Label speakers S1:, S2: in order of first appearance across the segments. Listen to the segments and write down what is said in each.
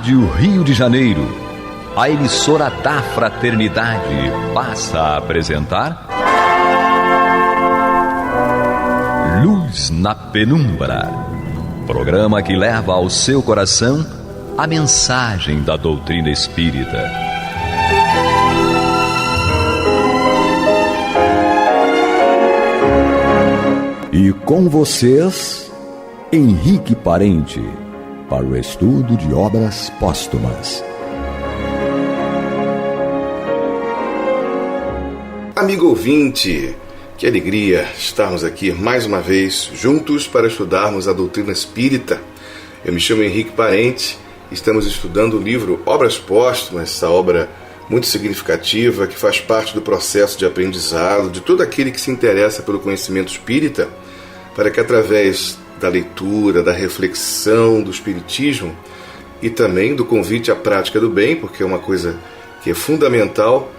S1: Rádio Rio de Janeiro, a emissora da Fraternidade, passa a apresentar Luz na Penumbra, programa que leva ao seu coração a mensagem da doutrina espírita. E com vocês, Henrique Parente, para o estudo de obras póstumas.
S2: Amigo ouvinte, que alegria estarmos aqui mais uma vez juntos para estudarmos a doutrina espírita. Eu me chamo Henrique Parente, estamos estudando o livro Obras Póstumas, essa obra muito significativa que faz parte do processo de aprendizado de todo aquele que se interessa pelo conhecimento espírita, para que através da leitura, da reflexão do espiritismo e também do convite à prática do bem, porque é uma coisa que é fundamental,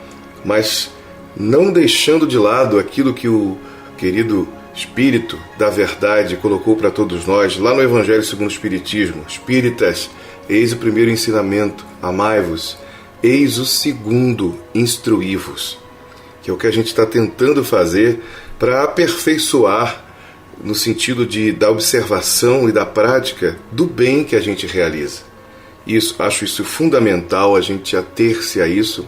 S2: mas não deixando de lado aquilo que o querido Espírito da Verdade colocou para todos nós lá no Evangelho segundo o Espiritismo. Espíritas, eis o primeiro ensinamento, amai-vos, eis o segundo, instruí-vos, que é o que a gente está tentando fazer para aperfeiçoar no sentido da observação e da prática do bem que a gente realiza. Acho isso fundamental, a gente ater-se a isso,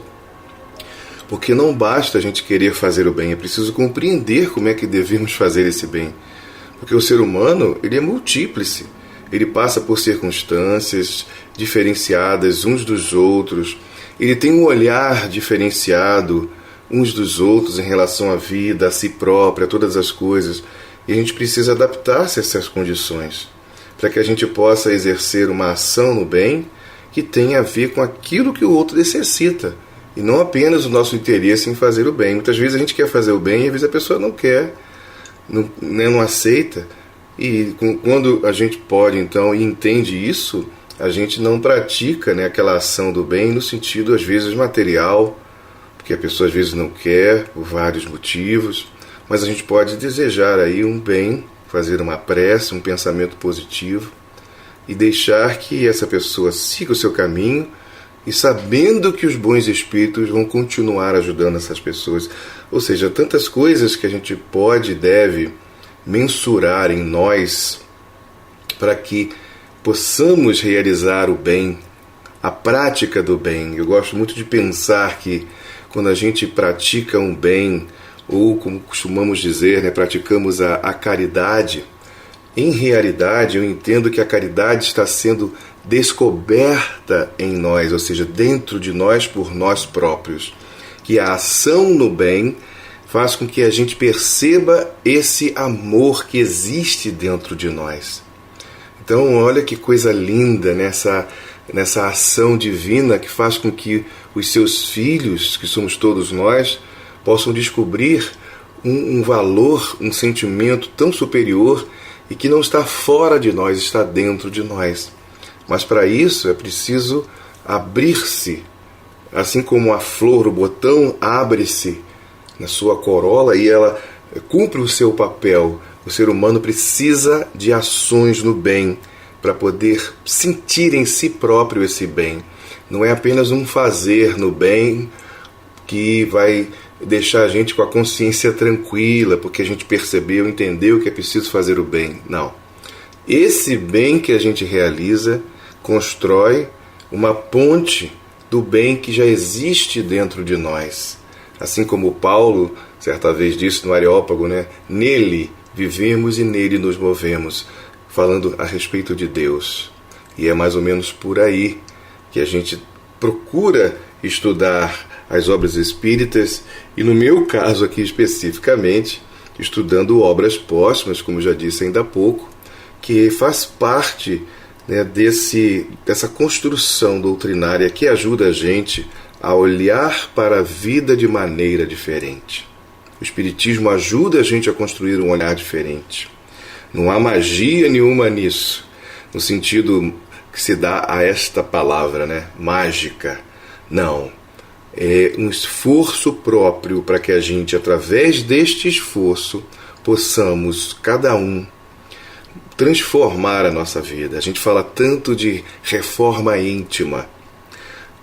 S2: porque não basta a gente querer fazer o bem, é preciso compreender como é que devemos fazer esse bem. Porque o ser humano, ele é múltiplice, ele passa por circunstâncias diferenciadas uns dos outros, ele tem um olhar diferenciado uns dos outros em relação à vida, a si própria, a todas as coisas. E a gente precisa adaptar-se a essas condições, para que a gente possa exercer uma ação no bem que tenha a ver com aquilo que o outro necessita, e não apenas o nosso interesse em fazer o bem. Muitas vezes a gente quer fazer o bem e às vezes a pessoa não quer, não aceita. E quando a gente pode, então, e entende isso, a gente não pratica, aquela ação do bem no sentido, às vezes, material, porque a pessoa às vezes não quer, por vários motivos. Mas a gente pode desejar aí um bem, fazer uma prece, um pensamento positivo e deixar que essa pessoa siga o seu caminho e sabendo que os bons espíritos vão continuar ajudando essas pessoas. Ou seja, tantas coisas que a gente pode e deve mensurar em nós para que possamos realizar o bem, a prática do bem. Eu gosto muito de pensar que quando a gente pratica um bem, ou como costumamos dizer, praticamos a caridade, em realidade eu entendo que a caridade está sendo descoberta em nós, ou seja, dentro de nós por nós próprios, que a ação no bem faz com que a gente perceba esse amor que existe dentro de nós. Então olha que coisa linda nessa ação divina que faz com que os seus filhos, que somos todos nós, possam descobrir um valor, um sentimento tão superior e que não está fora de nós, está dentro de nós. Mas para isso é preciso abrir-se, assim como a flor, o botão abre-se na sua corola e ela cumpre o seu papel. O ser humano precisa de ações no bem para poder sentir em si próprio esse bem. Não é apenas um fazer no bem que vai deixar a gente com a consciência tranquila, porque a gente percebeu, entendeu que é preciso fazer o bem. Não. Esse bem que a gente realiza constrói uma ponte do bem que já existe dentro de nós. Assim como Paulo, certa vez disse no Areópago, nele vivemos e nele nos movemos, falando a respeito de Deus. E é mais ou menos por aí que a gente procura estudar as obras espíritas, e no meu caso aqui especificamente, estudando obras póstumas, como já disse ainda há pouco, que faz parte dessa construção doutrinária que ajuda a gente a olhar para a vida de maneira diferente. O Espiritismo ajuda a gente a construir um olhar diferente. Não há magia nenhuma nisso, no sentido que se dá a esta palavra, mágica. Não. É um esforço próprio para que a gente, através deste esforço, possamos, cada um, transformar a nossa vida. A gente fala tanto de reforma íntima.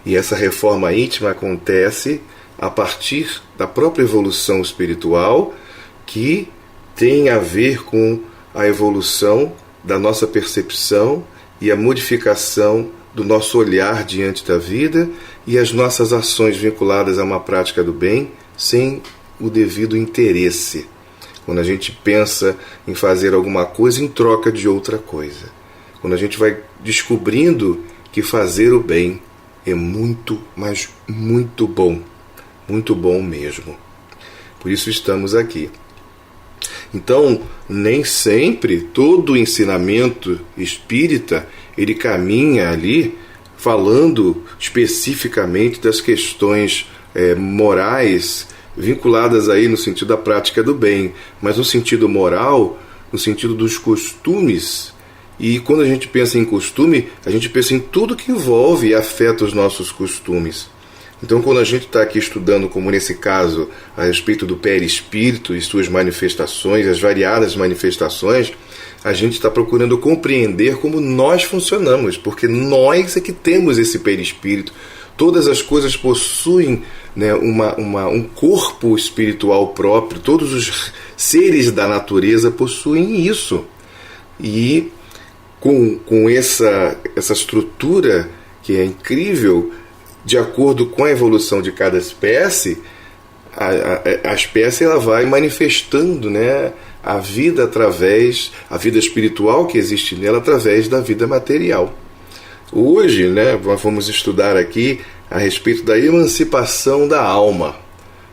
S2: E essa reforma íntima acontece a partir da própria evolução espiritual, que tem a ver com a evolução da nossa percepção e a modificação do nosso olhar diante da vida e as nossas ações vinculadas a uma prática do bem sem o devido interesse. Quando a gente pensa em fazer alguma coisa em troca de outra coisa. Quando a gente vai descobrindo que fazer o bem é muito, mas muito bom. Muito bom mesmo. Por isso estamos aqui. Então, nem sempre todo o ensinamento espírita ele caminha ali falando especificamente das questões morais vinculadas aí no sentido da prática do bem, mas no sentido moral, no sentido dos costumes. E quando a gente pensa em costume, a gente pensa em tudo que envolve e afeta os nossos costumes. Então, quando a gente está aqui estudando, como nesse caso, a respeito do perispírito e suas manifestações, as variadas manifestações, a gente está procurando compreender como nós funcionamos, porque nós é que temos esse perispírito. Todas as coisas possuem, né, um corpo espiritual próprio, todos os seres da natureza possuem isso. E com essa estrutura que é incrível, de acordo com a evolução de cada espécie, a espécie ela vai manifestando, né, a vida espiritual que existe nela através da vida material. Hoje, né, nós vamos estudar aqui a respeito da emancipação da alma.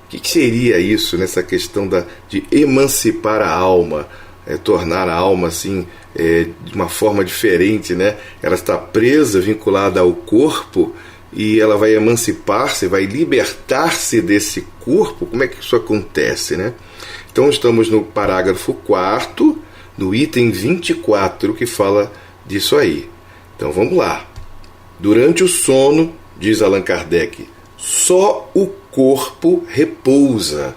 S2: O que seria isso, nessa questão de emancipar a alma, tornar a alma assim, de uma forma diferente, né? Ela está presa, vinculada ao corpo, e ela vai emancipar-se, vai libertar-se desse corpo. Como é que isso acontece, né? Então estamos no parágrafo 4º, no item 24, que fala disso aí. Então vamos lá. Durante o sono, diz Allan Kardec, só o corpo repousa.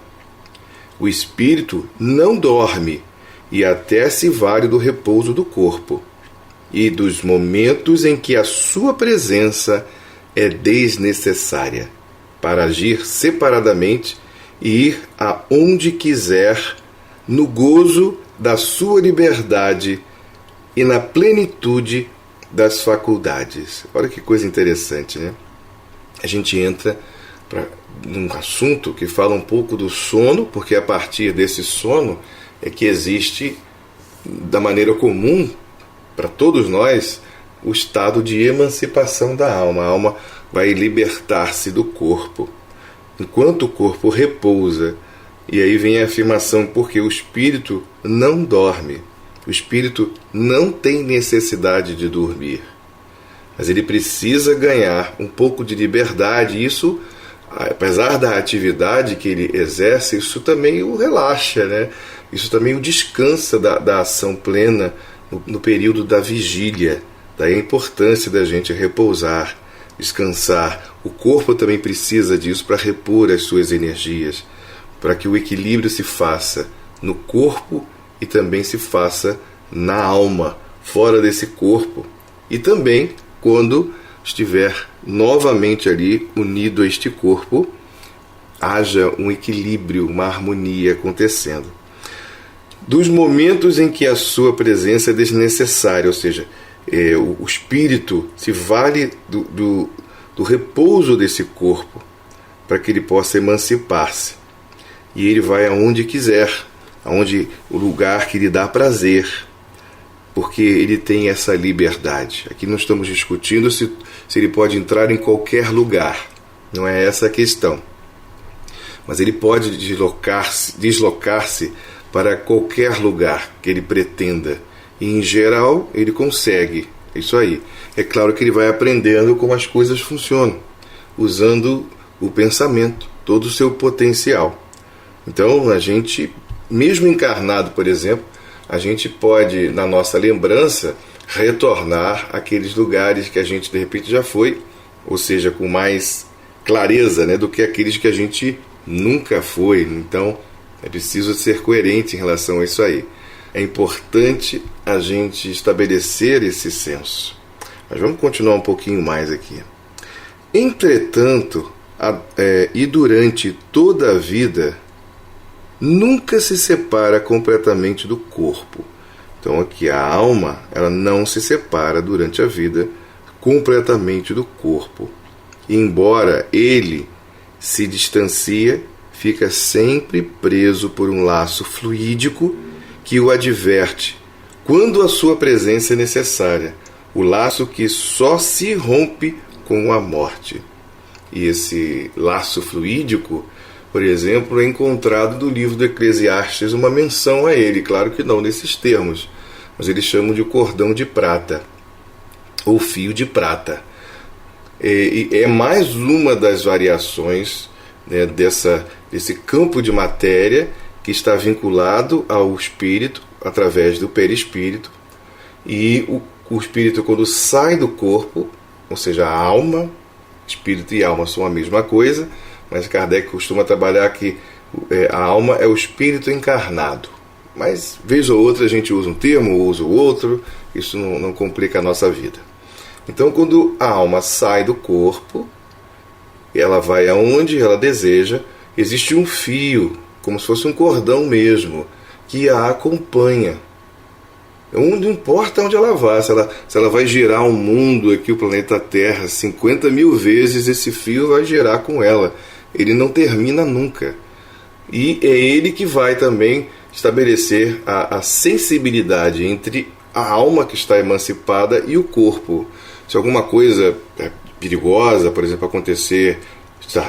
S2: O espírito não dorme e até se vale do repouso do corpo e dos momentos em que a sua presença é desnecessária para agir separadamente e ir aonde quiser no gozo da sua liberdade e na plenitude das faculdades. Olha que coisa interessante, né? A gente entra num assunto que fala um pouco do sono, porque a partir desse sono é que existe, da maneira comum para todos nós, o estado de emancipação da alma. A alma vai libertar-se do corpo, enquanto o corpo repousa. E aí vem a afirmação, porque o espírito não dorme. O espírito não tem necessidade de dormir, mas ele precisa ganhar um pouco de liberdade. Isso, apesar da atividade que ele exerce, isso também o relaxa, né? Isso também o descansa da ação plena no período da vigília. Daí a importância da gente repousar, descansar. O corpo também precisa disso para repor as suas energias, para que o equilíbrio se faça no corpo e também se faça na alma, fora desse corpo. E também quando estiver novamente ali unido a este corpo, haja um equilíbrio, uma harmonia acontecendo. Dos momentos em que a sua presença é desnecessária, ou seja, o espírito se vale do repouso desse corpo para que ele possa emancipar-se. E ele vai aonde quiser, aonde o lugar que lhe dá prazer, porque ele tem essa liberdade. Aqui não estamos discutindo se ele pode entrar em qualquer lugar, não é essa a questão. Mas ele pode deslocar-se para qualquer lugar que ele pretenda. E, em geral, ele consegue. Isso aí. É claro que ele vai aprendendo como as coisas funcionam, usando o pensamento, todo o seu potencial. Então, a gente, mesmo encarnado, por exemplo, a gente pode, na nossa lembrança, retornar àqueles lugares que a gente, de repente, já foi, ou seja, com mais clareza, né, do que aqueles que a gente nunca foi. Então, é preciso ser coerente em relação a isso aí. é importante a gente estabelecer esse senso. Mas vamos continuar um pouquinho mais aqui. Entretanto, e durante toda a vida, nunca se separa completamente do corpo. Então aqui a alma, ela não se separa durante a vida completamente do corpo. E embora ele se distancia, fica sempre preso por um laço fluídico que o adverte quando a sua presença é necessária, o laço que só se rompe com a morte. E esse laço fluídico, por exemplo, é encontrado no livro do Eclesiastes uma menção a ele, claro que não nesses termos, mas eles chamam de cordão de prata, ou fio de prata. É mais uma das variações, né, desse campo de matéria que está vinculado ao espírito através do perispírito, e o espírito, quando sai do corpo, ou seja, a alma, espírito e alma são a mesma coisa, mas Kardec costuma trabalhar que a alma é o espírito encarnado. Mas, vez ou outra, a gente usa um termo ou usa o outro, isso não complica a nossa vida. Então, quando a alma sai do corpo, ela vai aonde ela deseja, existe um fio, como se fosse um cordão mesmo, que a acompanha. Não importa onde ela vá, se ela vai girar o mundo aqui, o planeta Terra, 50 mil vezes, esse fio vai girar com ela. Ele não termina nunca. E é ele que vai também estabelecer a sensibilidade entre a alma que está emancipada e o corpo. Se alguma coisa perigosa, por exemplo, acontecer,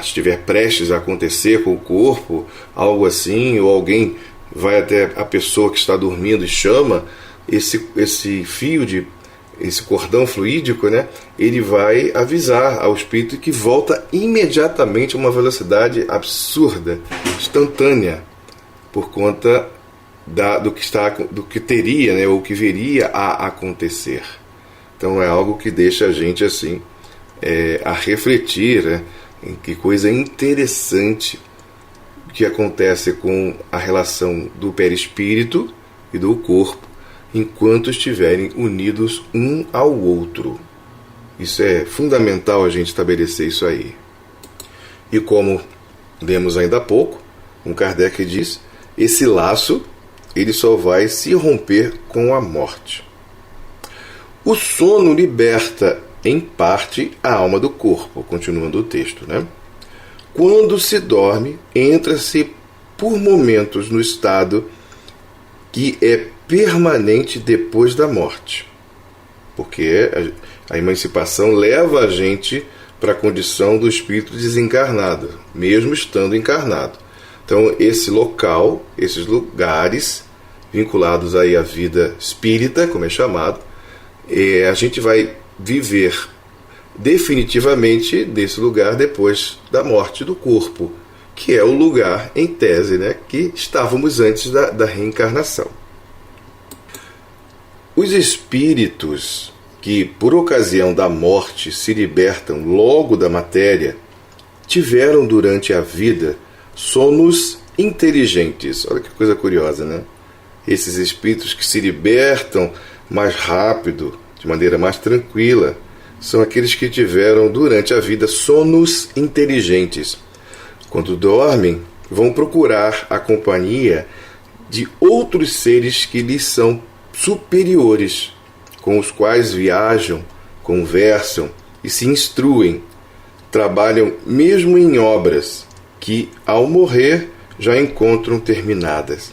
S2: estiver prestes a acontecer com o corpo, algo assim, ou alguém vai até a pessoa que está dormindo e chama, esse fio, esse cordão fluídico, né, ele vai avisar ao espírito que volta imediatamente a uma velocidade absurda, instantânea, por conta do que teria, né, ou que viria a acontecer. Então é algo que deixa a gente assim a refletir, né, em que coisa interessante que acontece com a relação do perispírito e do corpo enquanto estiverem unidos um ao outro. Isso é fundamental a gente estabelecer isso aí. E como lemos ainda há pouco, como Kardec diz, esse laço ele só vai se romper com a morte. O sono liberta, em parte, a alma do corpo, continuando o texto, né? Quando se dorme, entra-se por momentos no estado que é permanente depois da morte, porque a emancipação leva a gente para a condição do espírito desencarnado, mesmo estando encarnado. Então esse local, esses lugares vinculados aí à vida espírita, como é chamado, a gente vai viver definitivamente desse lugar depois da morte do corpo, que é o lugar, em tese, né, que estávamos antes da reencarnação. Os espíritos que, por ocasião da morte, se libertam logo da matéria, tiveram durante a vida sonos inteligentes. Olha que coisa curiosa, né? Esses espíritos que se libertam mais rápido, de maneira mais tranquila, são aqueles que tiveram durante a vida sonos inteligentes. Quando dormem, vão procurar a companhia de outros seres que lhes são superiores, com os quais viajam, conversam e se instruem. Trabalham mesmo em obras que, ao morrer, já encontram terminadas.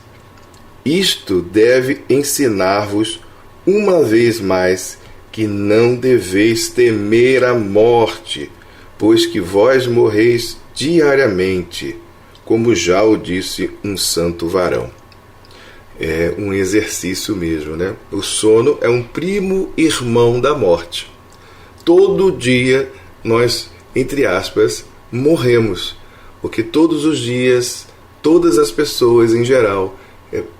S2: Isto deve ensinar-vos, uma vez mais, que não deveis temer a morte, pois que vós morreis diariamente, como já o disse um santo varão. É um exercício mesmo, né? O sono é um primo irmão da morte. Todo dia nós, entre aspas, morremos, porque todos os dias, todas as pessoas em geral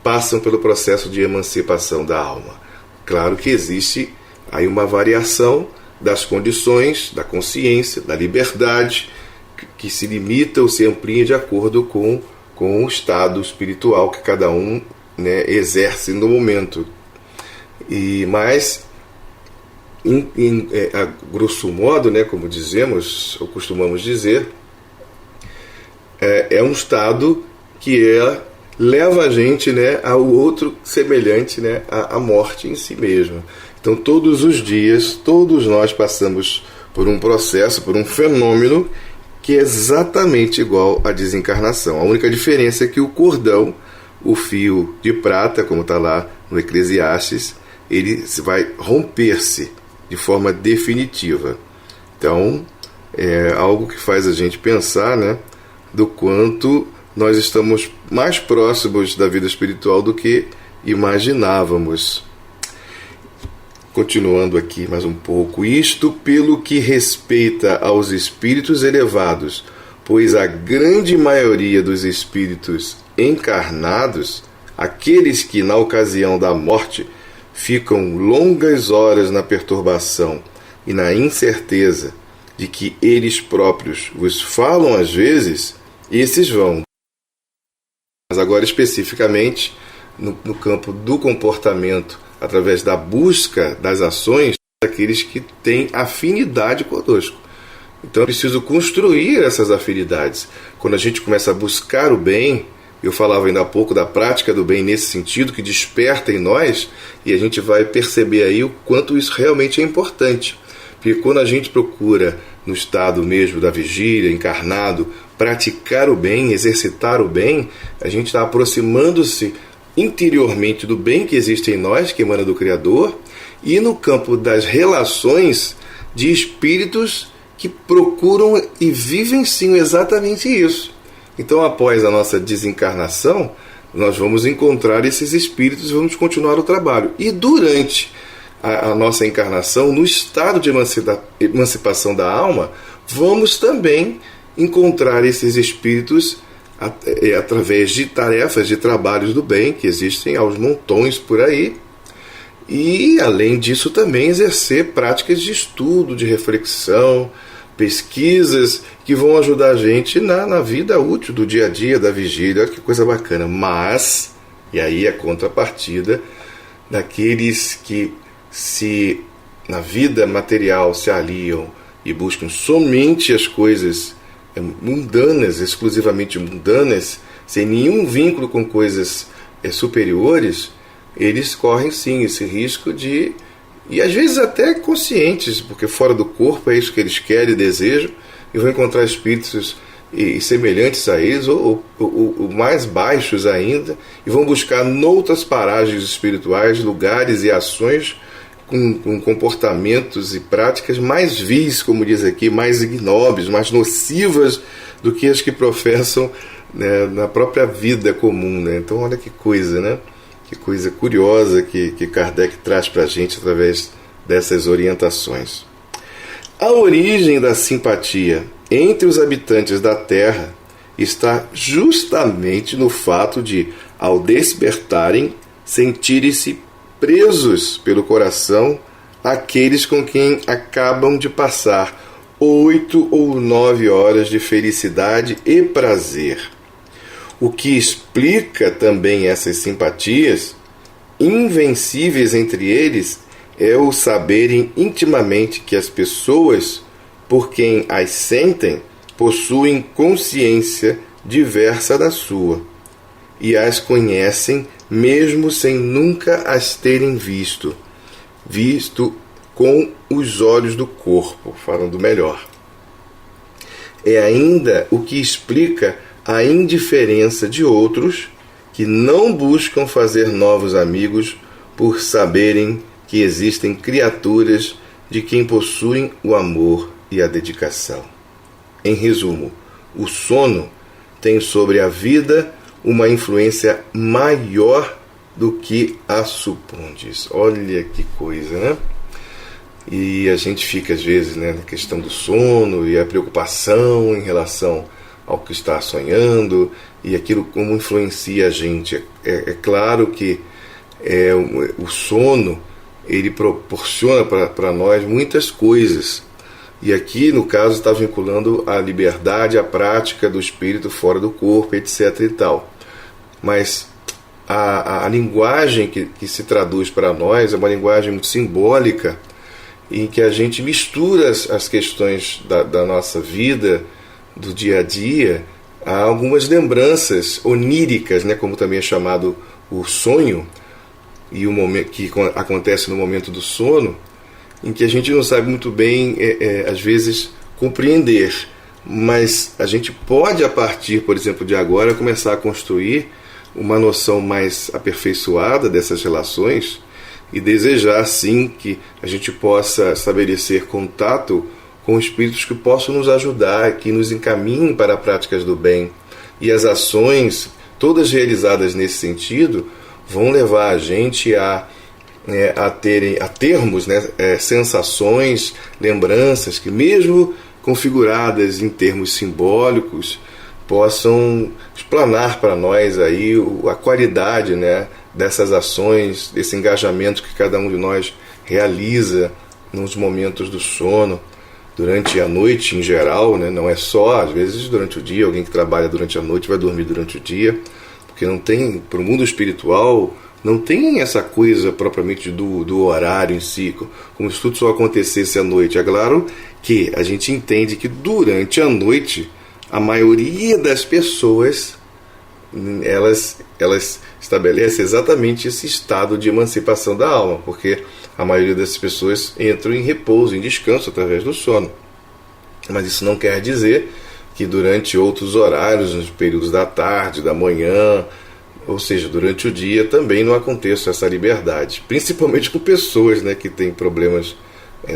S2: passam pelo processo de emancipação da alma. Claro que existe aí uma variação das condições, da consciência, da liberdade, que se limita ou se amplia de acordo com o estado espiritual que cada um né, exerce no momento. Mas, a grosso modo, né, como dizemos, ou costumamos dizer, é um estado que leva a gente, né, ao outro semelhante, né, à morte em si mesmo. Então, todos os dias, todos nós passamos por um processo, por um fenômeno que é exatamente igual à desencarnação. A única diferença é que o cordão, o fio de prata, como está lá no Eclesiastes, ele vai romper-se de forma definitiva. Então, é algo que faz a gente pensar, né, do quanto nós estamos mais próximos da vida espiritual do que imaginávamos. Continuando aqui mais um pouco. Isto pelo que respeita aos espíritos elevados, pois a grande maioria dos espíritos encarnados, aqueles que na ocasião da morte ficam longas horas na perturbação e na incerteza de que eles próprios vos falam às vezes, esses vão. Mas agora especificamente no campo do comportamento, através da busca das ações daqueles que têm afinidade conosco. Então é preciso construir essas afinidades. Quando a gente começa a buscar o bem, eu falava ainda há pouco da prática do bem nesse sentido, que desperta em nós, e a gente vai perceber aí o quanto isso realmente é importante. Porque quando a gente procura, no estado mesmo da vigília, encarnado, praticar o bem, exercitar o bem, a gente está aproximando-se interiormente do bem que existe em nós, que emana do Criador, e no campo das relações de espíritos que procuram e vivenciam exatamente isso. Então, após a nossa desencarnação, nós vamos encontrar esses espíritos e vamos continuar o trabalho. E durante a nossa encarnação, no estado de emancipação da alma, vamos também encontrar esses espíritos através de tarefas, de trabalhos do bem, que existem aos montões por aí, e além disso também exercer práticas de estudo, de reflexão, pesquisas que vão ajudar a gente na vida útil do dia a dia, da vigília. Olha que coisa bacana. Mas, e aí a contrapartida daqueles que se na vida material se aliam e buscam somente as coisas mundanas, exclusivamente mundanas, sem nenhum vínculo com coisas superiores, eles correm sim esse risco de, e às vezes até conscientes, porque fora do corpo é isso que eles querem e desejam, e vão encontrar espíritos semelhantes a eles, ou mais baixos ainda, e vão buscar noutras paragens espirituais, lugares e ações com comportamentos e práticas mais vis, como diz aqui, mais ignóbeis, mais nocivas do que as que professam, né, na própria vida comum, né? Então olha que coisa, né? Que coisa curiosa que Kardec traz para a gente através dessas orientações. A origem da simpatia entre os habitantes da Terra está justamente no fato de, ao despertarem, sentirem-se presos pelo coração aqueles com quem acabam de passar 8 ou 9 horas de felicidade e prazer. O que explica também essas simpatias, invencíveis entre eles, é o saberem intimamente que as pessoas por quem as sentem possuem consciência diversa da sua e as conhecem mesmo sem nunca as terem visto com os olhos do corpo, falando melhor. É ainda o que explica a indiferença de outros que não buscam fazer novos amigos por saberem que existem criaturas de quem possuem o amor e a dedicação. Em resumo, o sono tem sobre a vida uma influência maior do que a supondes. Olha que coisa, né? E a gente fica às vezes, né, na questão do sono e a preocupação em relação ao que está sonhando e aquilo como influencia a gente. É claro que o sono ele proporciona para nós muitas coisas. E aqui, no caso, está vinculando a liberdade, a prática do espírito fora do corpo, etc. e tal. Mas a linguagem que se traduz para nós é uma linguagem muito simbólica, em que a gente mistura as questões da nossa vida, do dia a dia, a algumas lembranças oníricas, né, como também é chamado o sonho, e o momento que acontece no momento do sono, em que a gente não sabe muito bem, às vezes, compreender, mas a gente pode, a partir, por exemplo, de agora, começar a construir uma noção mais aperfeiçoada dessas relações e desejar, sim, que a gente possa estabelecer contato com espíritos que possam nos ajudar, que nos encaminhem para práticas do bem. E as ações, todas realizadas nesse sentido, vão levar a gente a termos, né, sensações, lembranças que, mesmo configuradas em termos simbólicos, possam explanar para nós aí a qualidade, né, dessas ações, desse engajamento que cada um de nós realiza nos momentos do sono, durante a noite em geral, né, não é só, às vezes, durante o dia. Alguém que trabalha durante a noite vai dormir durante o dia, porque não tem, para o mundo espiritual, não tem essa coisa propriamente do horário em si, como se tudo só acontecesse à noite. É claro que a gente entende que durante a noite a maioria das pessoas elas estabelecem exatamente esse estado de emancipação da alma, porque a maioria dessas pessoas entram em repouso, em descanso através do sono. Mas isso não quer dizer que durante outros horários, nos períodos da tarde, da manhã, ou seja, durante o dia, também não aconteça essa liberdade, principalmente com pessoas, né, que têm problemas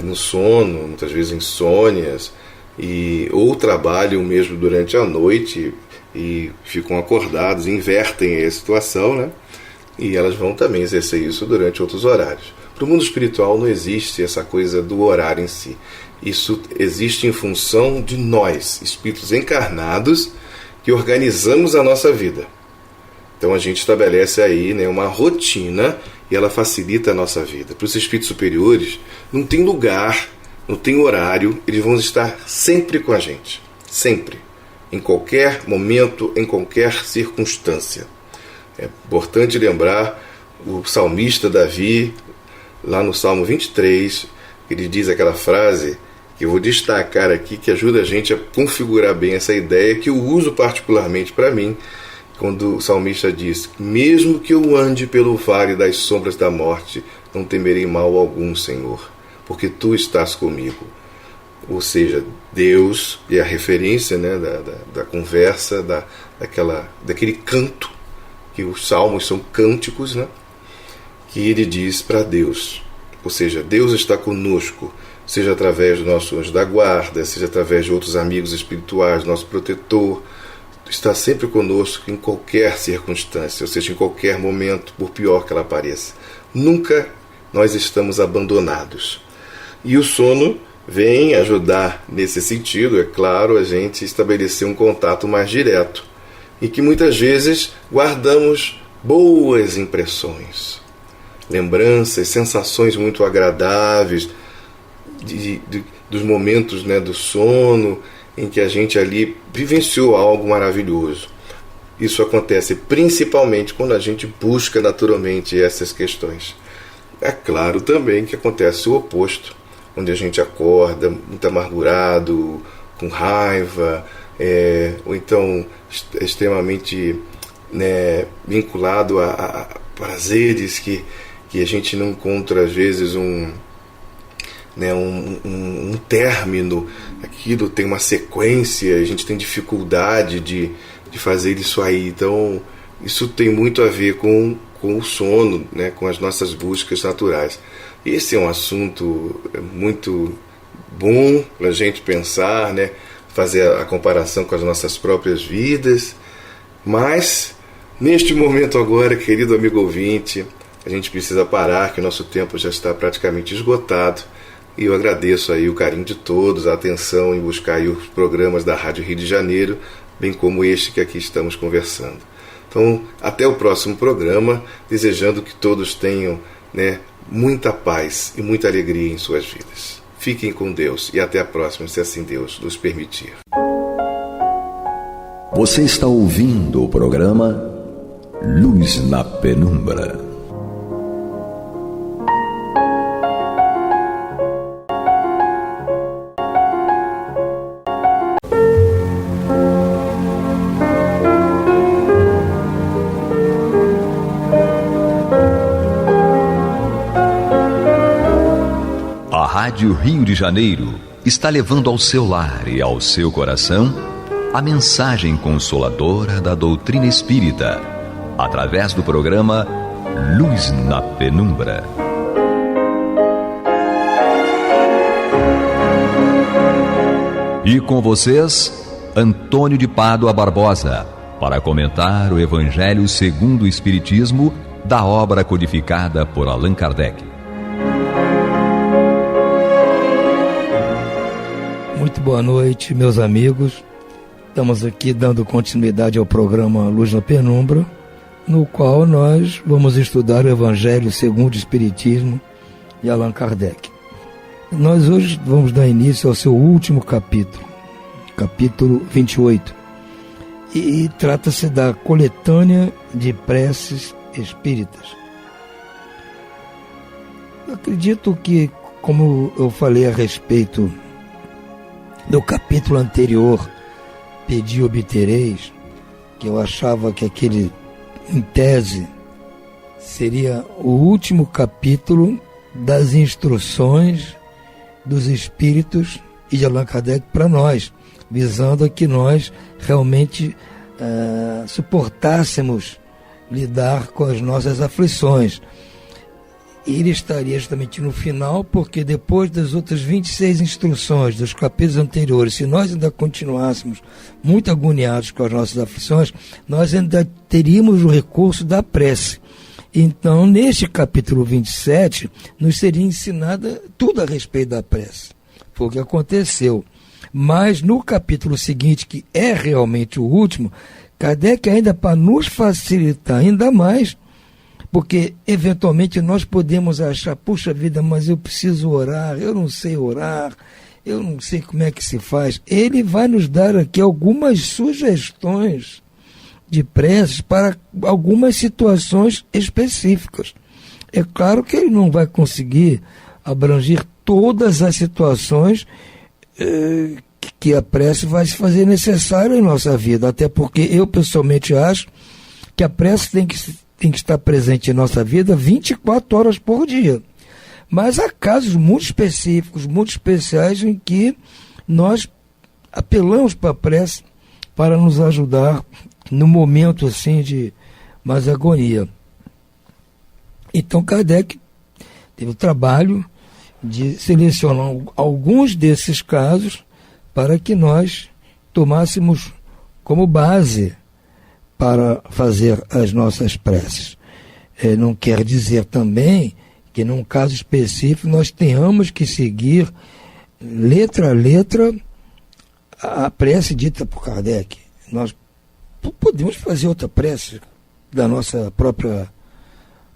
S2: no sono, muitas vezes insônias, ou trabalham mesmo durante a noite e ficam acordados, invertem a situação, né, e elas vão também exercer isso durante outros horários. Para o mundo espiritual não existe essa coisa do horário em si. Isso existe em função de nós, espíritos encarnados, que organizamos a nossa vida. Então a gente estabelece aí, né, uma rotina e ela facilita a nossa vida. Para os espíritos superiores, não tem lugar, não tem horário, eles vão estar sempre com a gente. Sempre. Em qualquer momento, em qualquer circunstância. É importante lembrar o salmista Davi, lá no Salmo 23, ele diz aquela frase que eu vou destacar aqui, que ajuda a gente a configurar bem essa ideia, que eu uso particularmente para mim, quando o salmista diz: mesmo que eu ande pelo vale das sombras da morte, não temerei mal algum, Senhor, porque Tu estás comigo. Ou seja, Deus, e a referência, né, da conversa, daquele canto, que os salmos são cânticos, né, que ele diz para Deus. Ou seja, Deus está conosco, seja através do nosso anjo da guarda, seja através de outros amigos espirituais, nosso protetor, está sempre conosco em qualquer circunstância, ou seja, em qualquer momento, por pior que ela pareça. Nunca nós estamos abandonados. E o sono vem ajudar nesse sentido, é claro, a gente estabelecer um contato mais direto, e que muitas vezes guardamos boas impressões, lembranças, sensações muito agradáveis dos momentos, né, do sono, em que a gente ali vivenciou algo maravilhoso. Isso acontece principalmente quando a gente busca naturalmente essas questões. É claro também que acontece o oposto, onde a gente acorda muito amargurado, com raiva, ou então extremamente, né, vinculado a prazeres que a gente não encontra às vezes um término. Aquilo tem uma sequência, a gente tem dificuldade de fazer isso aí. Então isso tem muito a ver com o sono, né, com as nossas buscas naturais. Esse é um assunto muito bom para a gente pensar, né, fazer a comparação com as nossas próprias vidas. Mas neste momento agora, querido amigo ouvinte, a gente precisa parar, que o nosso tempo já está praticamente esgotado. E eu agradeço aí o carinho de todos, a atenção em buscar aí os programas da Rádio Rio de Janeiro, bem como este que aqui estamos conversando. Então, até o próximo programa, desejando que todos tenham, né, muita paz e muita alegria em suas vidas. Fiquem com Deus e até a próxima, se assim Deus nos permitir.
S1: Você está ouvindo o programa Luz na Penumbra. A Rádio Rio de Janeiro está levando ao seu lar e ao seu coração a mensagem consoladora da doutrina espírita, através do programa Luz na Penumbra. E com vocês, Antônio de Pádua Barbosa, para comentar o Evangelho segundo o Espiritismo, da obra codificada por Allan Kardec.
S3: Muito boa noite, meus amigos. Estamos aqui dando continuidade ao programa Luz na Penumbra, no qual nós vamos estudar o Evangelho segundo o Espiritismo de Allan Kardec. Nós hoje vamos dar início ao seu último capítulo, capítulo 28, e trata-se da coletânea de preces espíritas. Eu acredito que, como eu falei a respeito do capítulo anterior, Pedi e obtereis, que eu achava que aquele, em tese, seria o último capítulo das instruções dos Espíritos e de Allan Kardec para nós, visando a que nós realmente suportássemos lidar com as nossas aflições. E ele estaria justamente no final, porque depois das outras 26 instruções dos capítulos anteriores, se nós ainda continuássemos muito agoniados com as nossas aflições, nós ainda teríamos o recurso da prece. Então, neste capítulo 27, nos seria ensinado tudo a respeito da prece. Foi o que aconteceu. Mas no capítulo seguinte, que é realmente o último, Kardec, ainda para nos facilitar ainda mais, porque eventualmente nós podemos achar, puxa vida, mas eu preciso orar, eu não sei orar, eu não sei como é que se faz. Ele vai nos dar aqui algumas sugestões de preces para algumas situações específicas. É claro que ele não vai conseguir abranger todas as situações que a prece vai se fazer necessária em nossa vida, até porque eu pessoalmente acho que a prece tem que estar presente em nossa vida 24 horas por dia. Mas há casos muito específicos, muito especiais, em que nós apelamos para a prece para nos ajudar no momento assim de mais agonia. Então Kardec teve o trabalho de selecionar alguns desses casos para que nós tomássemos como base para fazer as nossas preces. Não quer dizer também que num caso específico nós tenhamos que seguir letra a letra a prece dita por Kardec. Nós podemos fazer outra prece da nossa própria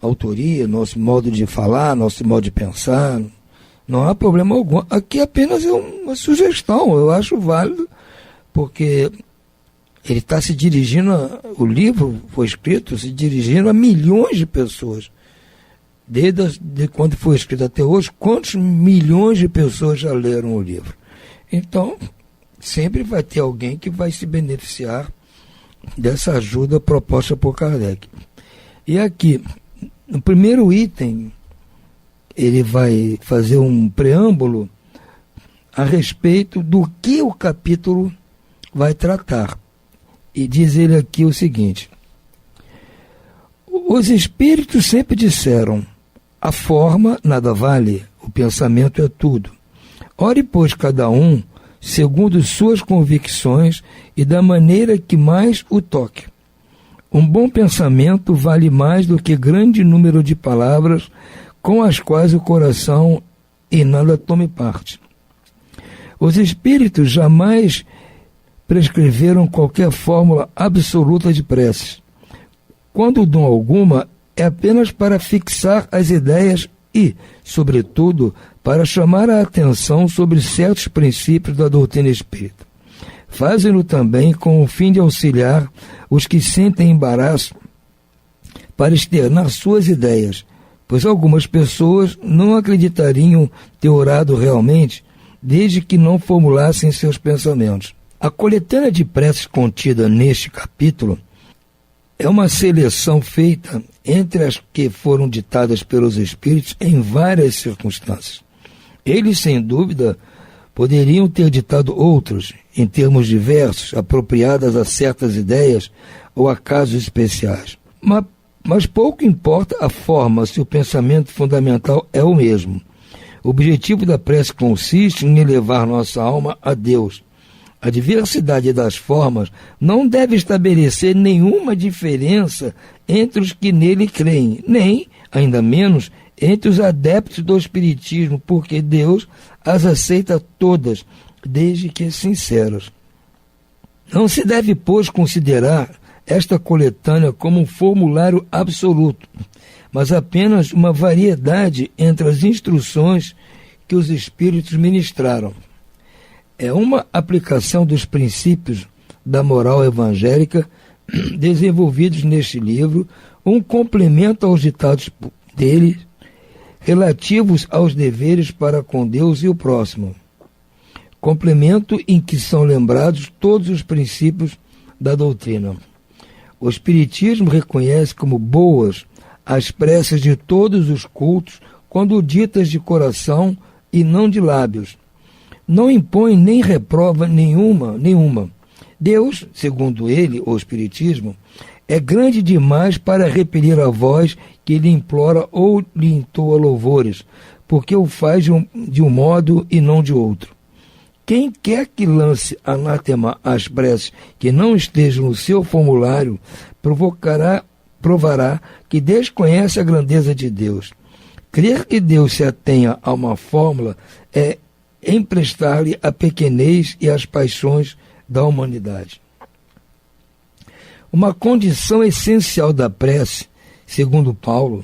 S3: autoria, nosso modo de falar, nosso modo de pensar. Não há problema algum. Aqui apenas é uma sugestão, eu acho válido, porque ele está se dirigindo, o livro foi escrito se dirigindo a milhões de pessoas. Desde quando foi escrito até hoje, quantos milhões de pessoas já leram o livro? Então, sempre vai ter alguém que vai se beneficiar dessa ajuda proposta por Kardec. E aqui, no primeiro item, ele vai fazer um preâmbulo a respeito do que o capítulo vai tratar. E diz ele aqui o seguinte: os espíritos sempre disseram, a forma nada vale, o pensamento é tudo. Ore, pois, cada um segundo suas convicções e da maneira que mais o toque. Um bom pensamento vale mais do que grande número de palavras com as quais o coração em nada tome parte. Os espíritos jamais prescreveram qualquer fórmula absoluta de preces. Quando dão alguma, é apenas para fixar as ideias e, sobretudo, para chamar a atenção sobre certos princípios da doutrina espírita. Fazem-no também com o fim de auxiliar os que sentem embaraço para externar suas ideias, pois algumas pessoas não acreditariam ter orado realmente desde que não formulassem seus pensamentos. A coletânea de preces contida neste capítulo é uma seleção feita entre as que foram ditadas pelos Espíritos em várias circunstâncias. Eles, sem dúvida, poderiam ter ditado outros, em termos diversos, apropriadas a certas ideias ou a casos especiais. Mas pouco importa a forma se o pensamento fundamental é o mesmo. O objetivo da prece consiste em elevar nossa alma a Deus. A diversidade das formas não deve estabelecer nenhuma diferença entre os que nele creem, nem, ainda menos, entre os adeptos do Espiritismo, porque Deus as aceita todas, desde que sinceras. Não se deve, pois, considerar esta coletânea como um formulário absoluto, mas apenas uma variedade entre as instruções que os Espíritos ministraram. É uma aplicação dos princípios da moral evangélica desenvolvidos neste livro, um complemento aos ditados dele, relativos aos deveres para com Deus e o próximo. Complemento em que são lembrados todos os princípios da doutrina. O Espiritismo reconhece como boas as preces de todos os cultos quando ditas de coração e não de lábios. Não impõe nem reprova nenhuma. Deus, segundo ele, o Espiritismo, é grande demais para repelir a voz que lhe implora ou lhe entoa louvores, porque o faz de um modo e não de outro. Quem quer que lance anátema às preces que não estejam no seu formulário, provará que desconhece a grandeza de Deus. Crer que Deus se atenha a uma fórmula é emprestar-lhe a pequenez e as paixões da humanidade. Uma condição essencial da prece, segundo Paulo,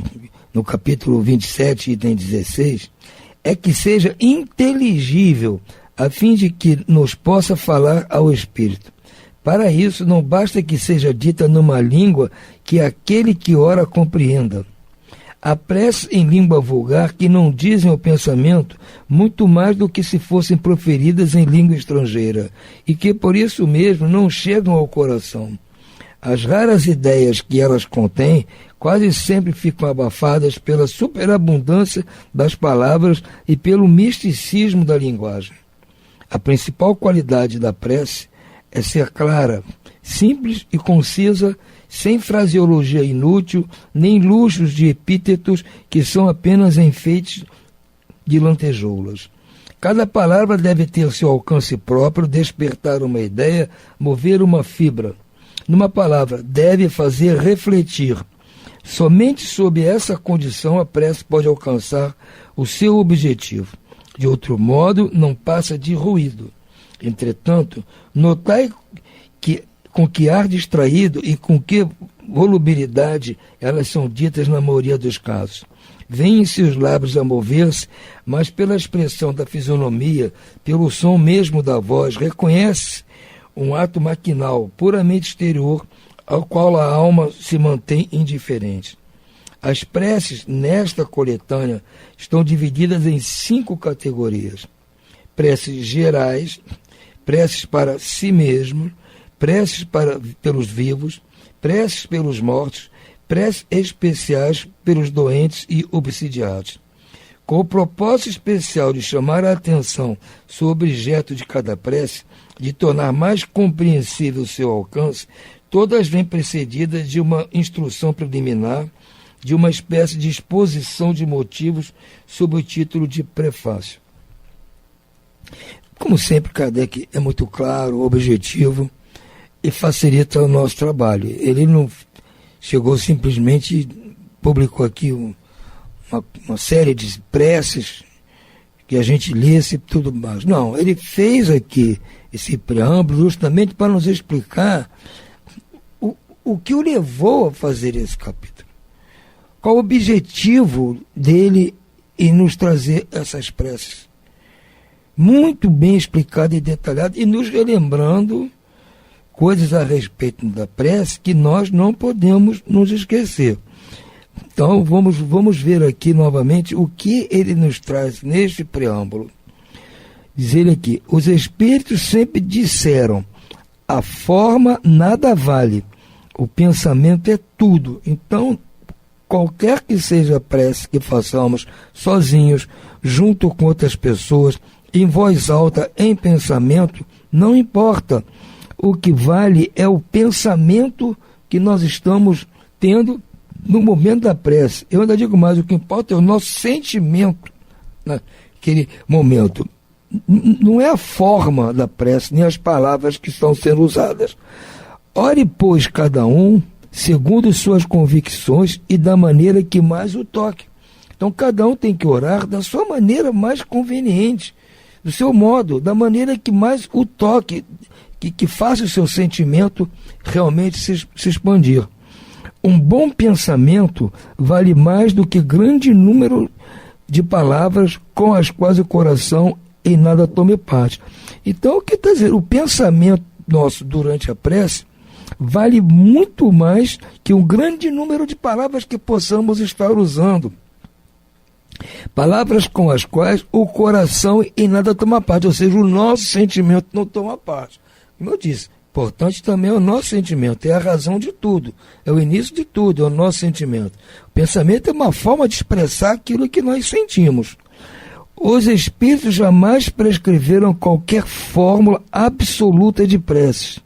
S3: no capítulo 27, item 16, é que seja inteligível, a fim de que nos possa falar ao Espírito. Para isso, não basta que seja dita numa língua que aquele que ora compreenda. Há preces em língua vulgar que não dizem ao pensamento muito mais do que se fossem proferidas em língua estrangeira, e que por isso mesmo não chegam ao coração. As raras ideias que elas contêm quase sempre ficam abafadas pela superabundância das palavras e pelo misticismo da linguagem. A principal qualidade da prece é ser clara, simples e concisa, sem fraseologia inútil, nem luxos de epítetos que são apenas enfeites de lantejoulas. Cada palavra deve ter seu alcance próprio, despertar uma ideia, mover uma fibra. Numa palavra, deve fazer refletir. Somente sob essa condição a prece pode alcançar o seu objetivo. De outro modo, não passa de ruído. Entretanto, notai com que ar distraído e com que volubilidade elas são ditas na maioria dos casos. Vêm seus lábios a mover-se, mas pela expressão da fisionomia, pelo som mesmo da voz, reconhece um ato maquinal, puramente exterior, ao qual a alma se mantém indiferente. As preces nesta coletânea estão divididas em 5 categorias: preces gerais, preces para si mesmo, preces pelos vivos, preces pelos mortos, preces especiais pelos doentes e obsidiados. Com o propósito especial de chamar a atenção sobre o objeto de cada prece, de tornar mais compreensível o seu alcance, todas vêm precedidas de uma instrução preliminar, de uma espécie de exposição de motivos sob o título de prefácio. Como sempre, Kardec é muito claro, objetivo e facilita o nosso trabalho. Ele não chegou simplesmente, publicou aqui uma série de preces que a gente lesse e tudo mais. Não, ele fez aqui esse preâmbulo justamente para nos explicar o que o levou a fazer esse capítulo. Qual o objetivo dele em nos trazer essas preces? Muito bem explicado e detalhado, e nos relembrando coisas a respeito da prece que nós não podemos nos esquecer. Então, vamos ver aqui novamente o que ele nos traz neste preâmbulo. Diz ele aqui: os espíritos sempre disseram, a forma nada vale, o pensamento é tudo. Então, qualquer que seja a prece que façamos sozinhos, junto com outras pessoas, em voz alta, em pensamento, não importa. O que vale é o pensamento que nós estamos tendo no momento da prece. Eu ainda digo mais, o que importa é o nosso sentimento naquele momento. Não é a forma da prece, nem as palavras que estão sendo usadas. Ore, pois, cada um segundo suas convicções e da maneira que mais o toque. Então, cada um tem que orar da sua maneira mais conveniente, do seu modo, da maneira que mais o toque, que faça o seu sentimento realmente se expandir. Um bom pensamento vale mais do que grande número de palavras com as quais o coração em nada tome parte. Então, o que está dizendo? O pensamento nosso durante a prece vale muito mais que um grande número de palavras que possamos estar usando. Palavras com as quais o coração em nada toma parte, ou seja, o nosso sentimento não toma parte. Como eu disse, importante também é o nosso sentimento, é a razão de tudo, é o início de tudo, é o nosso sentimento. O pensamento é uma forma de expressar aquilo que nós sentimos. Os espíritos jamais prescreveram qualquer fórmula absoluta de preces.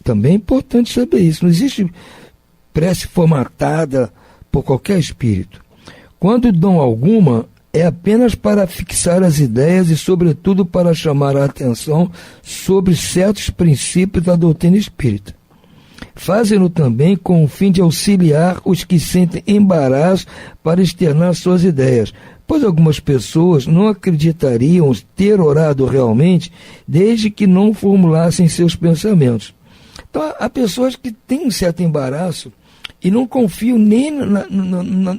S3: Também é importante saber isso. Não existe prece formatada por qualquer espírito. Quando dão alguma, é apenas para fixar as ideias e, sobretudo, para chamar a atenção sobre certos princípios da doutrina espírita. Fazem-no também com o fim de auxiliar os que sentem embaraço para externar suas ideias, pois algumas pessoas não acreditariam ter orado realmente desde que não formulassem seus pensamentos. Então, há pessoas que têm um certo embaraço e não confiam nem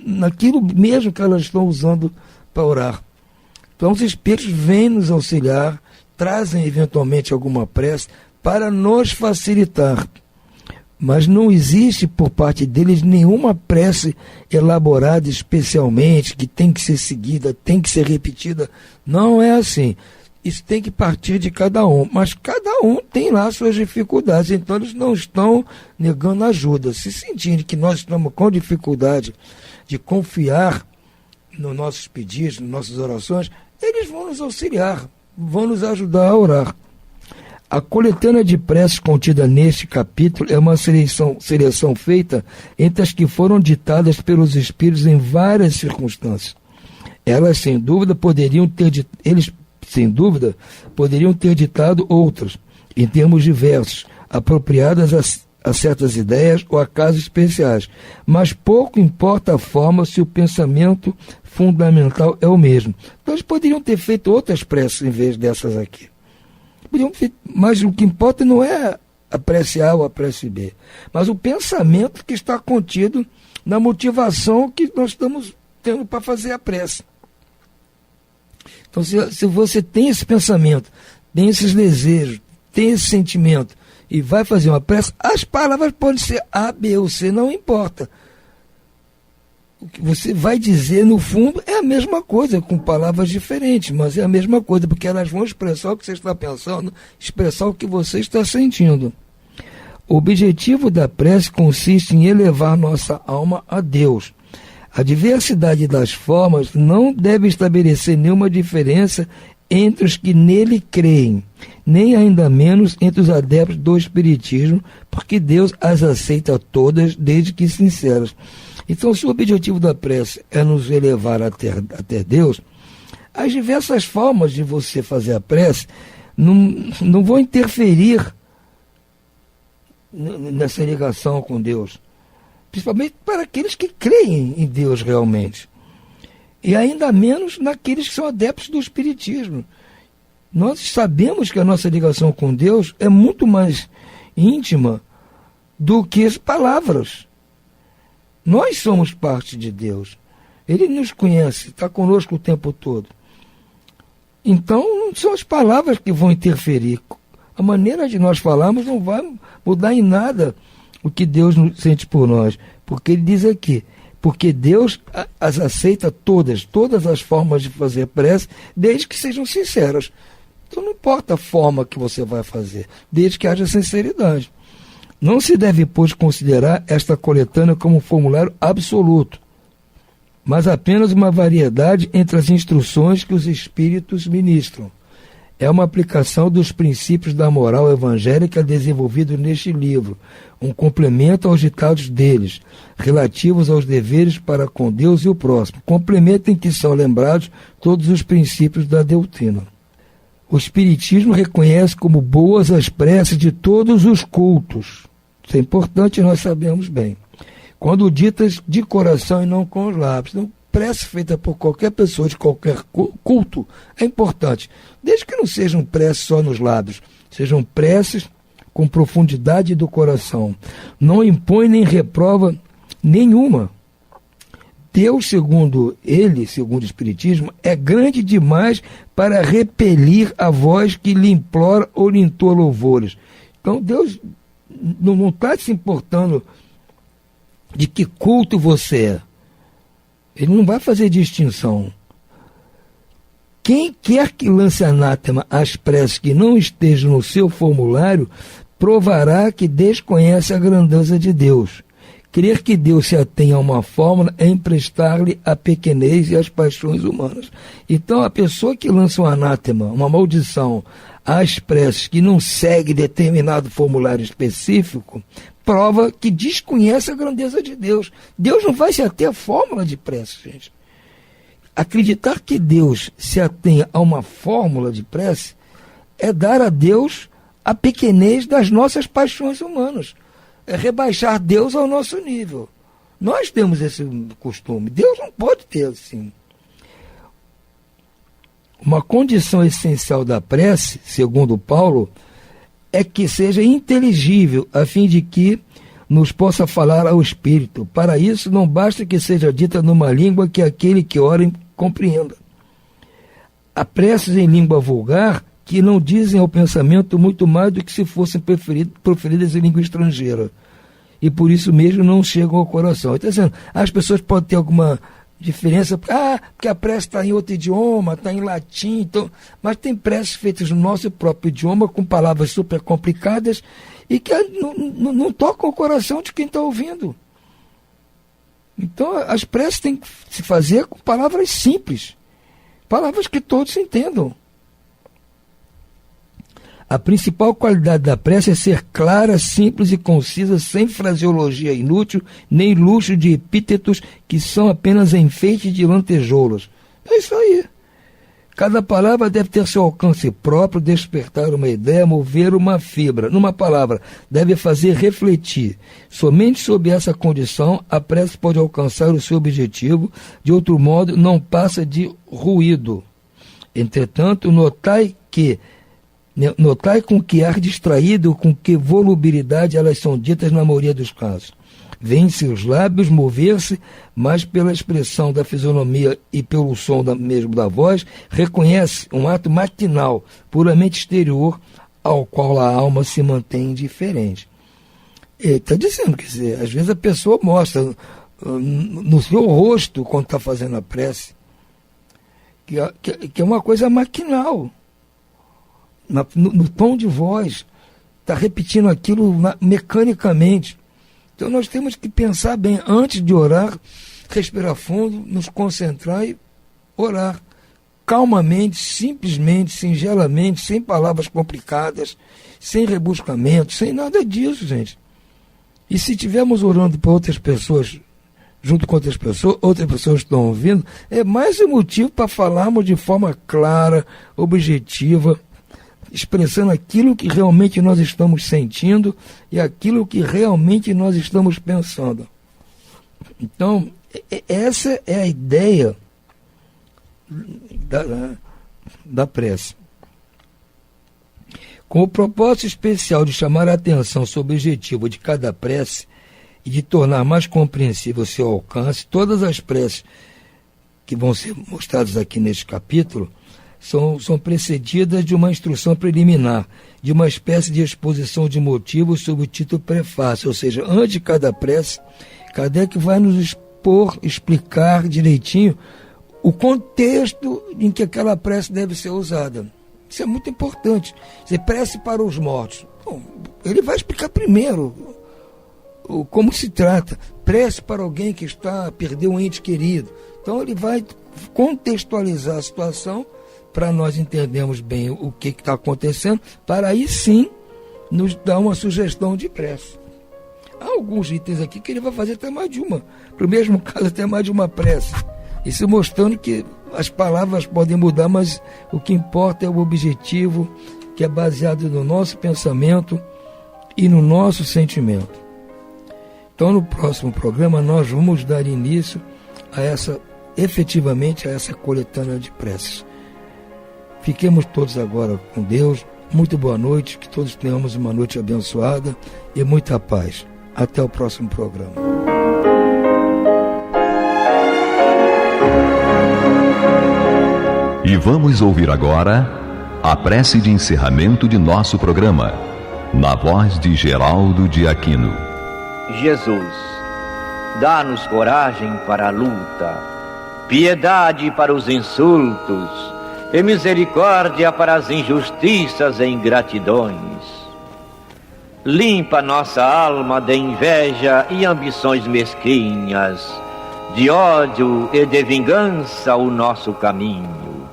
S3: naquilo mesmo que elas estão usando para orar. Então, os espíritos vêm nos auxiliar, trazem eventualmente alguma prece para nos facilitar. Mas não existe por parte deles nenhuma prece elaborada especialmente, que tem que ser seguida, tem que ser repetida. Não é assim. Isso tem que partir de cada um. Mas cada um tem lá suas dificuldades. Então eles não estão negando ajuda. Se sentirem que nós estamos com dificuldade de confiar nos nossos pedidos, nas nossas orações, eles vão nos auxiliar, vão nos ajudar a orar. A coletânea de preces contida neste capítulo é uma seleção feita entre as que foram ditadas pelos espíritos em várias circunstâncias. Eles, sem dúvida, poderiam ter ditado outras, em termos diversos, apropriadas a certas ideias ou a casos especiais, mas pouco importa a forma se o pensamento fundamental é o mesmo. Então eles poderiam ter feito outras preces em vez dessas aqui. Mas o que importa não é a prece A ou a prece B, mas o pensamento que está contido na motivação que nós estamos tendo para fazer a prece. Então, se você tem esse pensamento, tem esses desejos, tem esse sentimento e vai fazer uma prece, as palavras podem ser A, B ou C, não importa. O que você vai dizer, no fundo, é a mesma coisa, com palavras diferentes, mas é a mesma coisa, porque elas vão expressar o que você está pensando, expressar o que você está sentindo. O objetivo da prece consiste em elevar nossa alma a Deus. A diversidade das formas não deve estabelecer nenhuma diferença entre os que nele creem, nem ainda menos entre os adeptos do Espiritismo, porque Deus as aceita todas, desde que sinceras. Então, se o objetivo da prece é nos elevar até Deus, as diversas formas de você fazer a prece não vão interferir nessa ligação com Deus. Principalmente para aqueles que creem em Deus realmente. E ainda menos naqueles que são adeptos do Espiritismo. Nós sabemos que a nossa ligação com Deus é muito mais íntima do que as palavras. Nós somos parte de Deus. Ele nos conhece, está conosco o tempo todo. Então, não são as palavras que vão interferir. A maneira de nós falarmos não vai mudar em nada o que Deus sente por nós. Porque ele diz aqui, porque Deus as aceita todas as formas de fazer prece, desde que sejam sinceras. Então não importa a forma que você vai fazer, desde que haja sinceridade. Não se deve, pois, considerar esta coletânea como um formulário absoluto, mas apenas uma variedade entre as instruções que os Espíritos ministram. É uma aplicação dos princípios da moral evangélica desenvolvidos neste livro, um complemento aos ditados deles, relativos aos deveres para com Deus e o próximo, complemento em que são lembrados todos os princípios da doutrina. O Espiritismo reconhece como boas as preces de todos os cultos. Isso é importante, nós sabemos bem. Quando ditas de coração e não com os lábios. Então, prece feita por qualquer pessoa de qualquer culto é importante, desde que não sejam preces só nos lábios, sejam preces com profundidade do coração. Não impõe nem reprova nenhuma. Deus, segundo o Espiritismo, é grande demais para repelir a voz que lhe implora ou lhe entoa louvores. Então Deus não está se importando de que culto você é. Ele não vai fazer distinção. Quem quer que lance anátema às preces que não estejam no seu formulário, provará que desconhece a grandeza de Deus. Crer que Deus se atenha a uma fórmula é emprestar-lhe a pequenez e as paixões humanas. Então, a pessoa que lança um anátema, uma maldição, às preces que não segue determinado formulário específico, prova que desconhece a grandeza de Deus. Deus não vai se ater à fórmula de prece, gente. Acreditar que Deus se atenha a uma fórmula de prece é dar a Deus a pequenez das nossas paixões humanas. É rebaixar Deus ao nosso nível. Nós temos esse costume. Deus não pode ter assim. Uma condição essencial da prece, segundo Paulo, é que seja inteligível, a fim de que nos possa falar ao Espírito. Para isso, não basta que seja dita numa língua que aquele que ora compreenda. Há preces em língua vulgar que não dizem ao pensamento muito mais do que se fossem proferidas em língua estrangeira. E por isso mesmo não chegam ao coração. Então, assim, as pessoas podem ter alguma diferença, porque a prece está em outro idioma, está em latim, então, mas tem preces feitas no nosso próprio idioma, com palavras super complicadas, e que não tocam o coração de quem está ouvindo. Então, as preces têm que se fazer com palavras simples, palavras que todos entendam. A principal qualidade da prece é ser clara, simples e concisa, sem fraseologia inútil, nem luxo de epítetos que são apenas enfeite de lantejoulas. É isso aí. Cada palavra deve ter seu alcance próprio, despertar uma ideia, mover uma fibra. Numa palavra, deve fazer refletir. Somente sob essa condição, a prece pode alcançar o seu objetivo, de outro modo, não passa de ruído. Entretanto, notai com que ar distraído, com que volubilidade elas são ditas na maioria dos casos. Vêem-se os lábios mover-se, mas pela expressão da fisionomia e pelo som mesmo da voz, reconhece um ato matinal, puramente exterior, ao qual a alma se mantém indiferente. Ele está dizendo, quer dizer, às vezes a pessoa mostra no seu rosto, quando está fazendo a prece, que é uma coisa maquinal. No tom de voz, está repetindo aquilo mecanicamente. Então nós temos que pensar bem, antes de orar, respirar fundo, nos concentrar e orar calmamente, simplesmente, singelamente, sem palavras complicadas, sem rebuscamento, sem nada disso, gente. E se estivermos orando para outras pessoas, junto com outras pessoas estão ouvindo, é mais um motivo para falarmos de forma clara, objetiva, expressando aquilo que realmente nós estamos sentindo e aquilo que realmente nós estamos pensando. Então, essa é a ideia da prece. Com o propósito especial de chamar a atenção sobre o objetivo de cada prece e de tornar mais compreensível o seu alcance, todas as preces que vão ser mostradas aqui neste capítulo são precedidas de uma instrução preliminar, de uma espécie de exposição de motivos sob o título prefácio, ou seja, antes de cada prece, Kardec vai nos explicar direitinho o contexto em que aquela prece deve ser usada. Isso é muito importante. Você prece para os mortos. Bom, ele vai explicar primeiro como se trata. Prece para alguém que perdeu um ente querido. Então ele vai contextualizar a situação para nós entendermos bem o que está acontecendo, para aí sim nos dar uma sugestão de prece. Há alguns itens aqui que ele vai fazer até mais de uma, para o mesmo caso até mais de uma prece. Isso mostrando que as palavras podem mudar, mas o que importa é o objetivo, que é baseado no nosso pensamento e no nosso sentimento. Então no próximo programa nós vamos dar início efetivamente a essa coletânea de preces. Fiquemos todos agora com Deus. Muito boa noite, que todos tenhamos uma noite abençoada e muita paz. Até o próximo programa.
S1: E vamos ouvir agora a prece de encerramento de nosso programa, na voz de Geraldo de Aquino.
S4: Jesus, dá-nos coragem para a luta, piedade para os insultos e misericórdia para as injustiças e ingratidões. Limpa nossa alma de inveja e ambições mesquinhas, de ódio e de vingança o nosso caminho.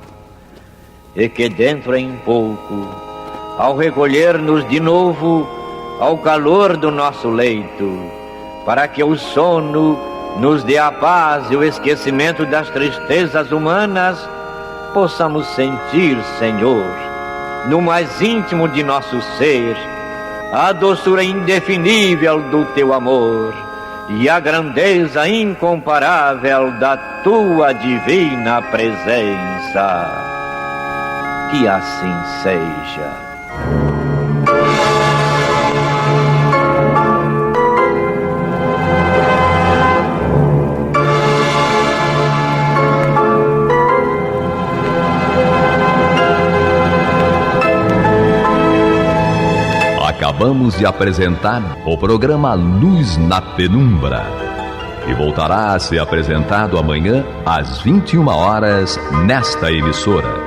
S4: E que dentro em pouco, ao recolher-nos de novo ao calor do nosso leito, para que o sono nos dê a paz e o esquecimento das tristezas humanas, possamos sentir, Senhor, no mais íntimo de nosso ser, a doçura indefinível do Teu amor e a grandeza incomparável da Tua divina presença. Que assim seja.
S1: Acabamos de apresentar o programa Luz na Penumbra, que voltará a ser apresentado amanhã às 21 horas nesta emissora.